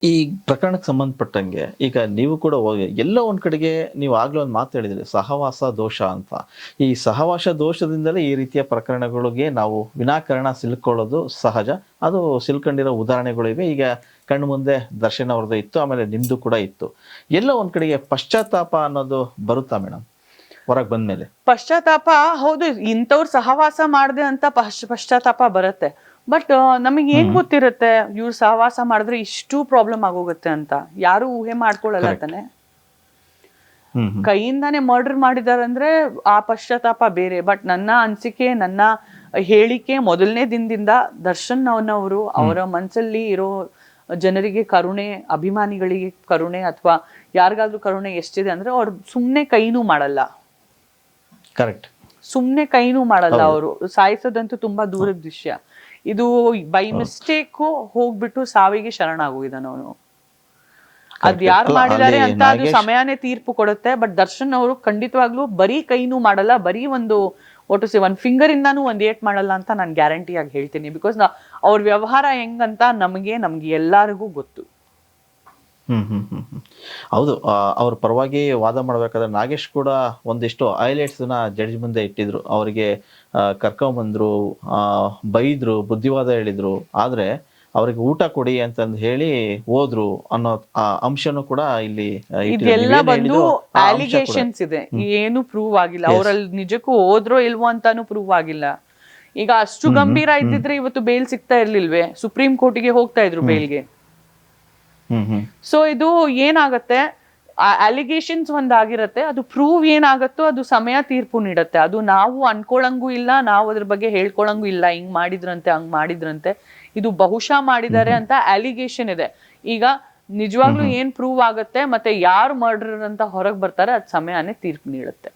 ಈ ಪ್ರಕರಣಕ್ಕೆ ಸಂಬಂಧಪಟ್ಟಂಗೆ ಈಗ ನೀವು ಕೂಡ ಹೋಗಿ ಎಲ್ಲೋ ಒಂದ್ ಕಡೆಗೆ ನೀವು ಆಗ್ಲೇ ಒಂದು ಮಾತು ಹೇಳಿದ್ರಿ ಸಹವಾಸ ದೋಷ ಅಂತ. ಈ ಸಹವಾಸ ದೋಷದಿಂದಲೇ ಈ ರೀತಿಯ ಪ್ರಕರಣಗಳಿಗೆ ನಾವು ವಿನಾಕಾರಣ ಸಿಲುಕೊಳ್ಳೋದು ಸಹಜ. ಅದು ಸಿಲ್ಕೊಂಡಿರೋ ಉದಾಹರಣೆಗಳು ಇವೆ. ಈಗ ಕಣ್ಣು ಮುಂದೆ ದರ್ಶನ್ ಅವ್ರದ್ದು ಇತ್ತು, ಆಮೇಲೆ ನಿಮ್ದು ಕೂಡ ಇತ್ತು. ಎಲ್ಲೋ ಒಂದ್ ಕಡೆಗೆ ಪಶ್ಚಾತ್ತಾಪ ಅನ್ನೋದು ಬರುತ್ತಾ ಮೇಡಮ್ ಹೊರಗೆ ಬಂದ್ಮೇಲೆ? ಪಶ್ಚಾತ್ತಾಪ ಹೌದು, ಇಂಥವ್ರು ಸಹವಾಸ ಮಾಡ್ದೆ ಅಂತ ಪಶ್ಚಾತ್ತಾಪ ಬರುತ್ತೆ. ಬಟ್ ನಮಗೆ ಏನ್ ಗೊತ್ತಿರುತ್ತೆ ಇವ್ರು ಸಹವಾಸ ಮಾಡಿದ್ರೆ ಇಷ್ಟು ಪ್ರಾಬ್ಲಮ್ ಆಗೋಗುತ್ತೆ ಅಂತ? ಯಾರು ಊಹೆ ಮಾಡ್ಕೊಳಲ್ಲ ತಾನೆ. ಕೈಯಿಂದಾನೆ ಮರ್ಡರ್ ಮಾಡಿದಾರೆ ಅಂದ್ರೆ ಆ ಪಶ್ಚಾತ್ತಾಪ ಬೇರೆ. ಬಟ್ ನನ್ನ ಅನಿಸಿಕೆ, ನನ್ನ ಹೇಳಿಕೆ ಮೊದಲನೇ ದಿನದಿಂದ ದರ್ಶನ್ ಅವನವರು ಅವರ ಮನಸ್ಸಲ್ಲಿ ಇರೋ ಜನರಿಗೆ ಕರುಣೆ, ಅಭಿಮಾನಿಗಳಿಗೆ ಕರುಣೆ ಅಥವಾ ಯಾರಿಗಾದ್ರೂ ಕರುಣೆ ಎಷ್ಟಿದೆ ಅಂದ್ರೆ ಅವ್ರು ಸುಮ್ನೆ ಕೈನೂ ಮಾಡಲ್ಲ. ಕರೆಕ್ಟ್, ಸುಮ್ನೆ ಕೈನೂ ಮಾಡಲ್ಲ. ಅವರು ಸಾಯಿಸೋದಂತೂ ತುಂಬಾ ದೂರದ ವಿಷಯ. ಇದು ಬೈ ಮಿಸ್ಟೇಕ್ ಹೋಗ್ಬಿಟ್ಟು ಸಾವಿಗೆ ಶರಣಾಗೋಗಿದ್ದಾನ ಅವನು. ಅದ್ ಯಾರು ಮಾಡಿದ್ದಾರೆ ಅಂತ ಅದು ಸಮಯನೇ ತೀರ್ಪು ಕೊಡುತ್ತೆ. ಬಟ್ ದರ್ಶನ್ ಅವರು ಖಂಡಿತವಾಗ್ಲೂ ಬರೀ ಕೈನೂ ಮಾಡಲ್ಲ, ಬರೀ ಒಂದು ಒಂದ್ ಫಿಂಗರ್ ಇಂದಾನು ಒಂದ್ ಏಟ್ ಮಾಡಲ್ಲ ಅಂತ ನಾನು ಗ್ಯಾರಂಟಿ ಆಗಿ ಹೇಳ್ತೀನಿ. ಬಿಕಾಸ್ ಅವ್ರ ವ್ಯವಹಾರ ಹೆಂಗಂತ ನಮ್ಗೆ ಎಲ್ಲರಿಗೂ ಗೊತ್ತು. ಹೌದು. ಅವ್ರ ಪರವಾಗಿ ವಾದ ಮಾಡ್ಬೇಕಾದ್ರೆ ನಾಗೇಶ್ ಕೂಡ ಒಂದಿಷ್ಟು ಹೈಲೈಟ್ಸ್ ನ ಜಡ್ಜ್ ಮುಂದೆ ಇಟ್ಟಿದ್ರು. ಅವರಿಗೆ ಕರ್ಕೊಂಬಂದ್ರು, ಬೈದ್ರು, ಬುದ್ಧಿವಾದ ಹೇಳಿದ್ರು. ಆದ್ರೆ ಅವ್ರಿಗೆ ಊಟ ಕೊಡಿ ಅಂತಂದು ಹೇಳಿ ಹೋದ್ರು ಅನ್ನೋ ಅಂಶನೂ ಕೂಡ ಇಲ್ಲಿ ಇದೆಲ್ಲ ಬಂದು ಅಲಿಗೇಷನ್ಸ್ ಇದೆ, ಏನು ಪ್ರೂವ್ ಆಗಿಲ್ಲ. ಅವ್ರಲ್ಲಿ ನಿಜಕ್ಕೂ ಹೋದ್ರೋ ಇಲ್ವೋ ಅಂತಾನು ಪ್ರೂವ್ ಆಗಿಲ್ಲ. ಈಗ ಅಷ್ಟು ಗಂಭೀರ ಇದ್ದಿದ್ರೆ ಇವತ್ತು ಬೇಲ್ ಸಿಗ್ತಾ ಇರ್ಲಿಲ್ವೇ? ಸುಪ್ರೀಂ ಕೋರ್ಟಿಗೆ ಹೋಗ್ತಾ ಇದ್ರು ಬೇಲ್ಗೆ. ಸೊ ಇದು ಏನಾಗತ್ತೆ, ಅಲಿಗೇಷನ್ಸ್ ಒಂದಾಗಿರತ್ತೆ, ಅದು ಪ್ರೂವ್ ಏನಾಗತ್ತೋ ಅದು ಸಮಯ ತೀರ್ಪು ನೀಡತ್ತೆ. ಅದು ನಾವು ಅನ್ಕೊಳಂಗೂ ಇಲ್ಲ, ನಾವು ಅದ್ರ ಬಗ್ಗೆ ಹೇಳ್ಕೊಳಂಗೂ ಇಲ್ಲ. ಹಿಂಗ್ ಮಾಡಿದ್ರಂತೆ, ಹಂಗ್ ಮಾಡಿದ್ರಂತೆ. ಇದು ಬಹುಶಃ ಮಾಡಿದ್ದಾರೆ ಅಂತ ಅಲಿಗೇಷನ್ ಇದೆ. ಈಗ ನಿಜವಾಗ್ಲೂ ಏನ್ ಪ್ರೂವ್ ಆಗತ್ತೆ ಮತ್ತೆ ಯಾರು ಮರ್ಡರ್ ಅಂತ ಹೊರಗೆ ಬರ್ತಾರೆ, ಅದ್ ಸಮಯನೇ ತೀರ್ಪು ನೀಡುತ್ತೆ.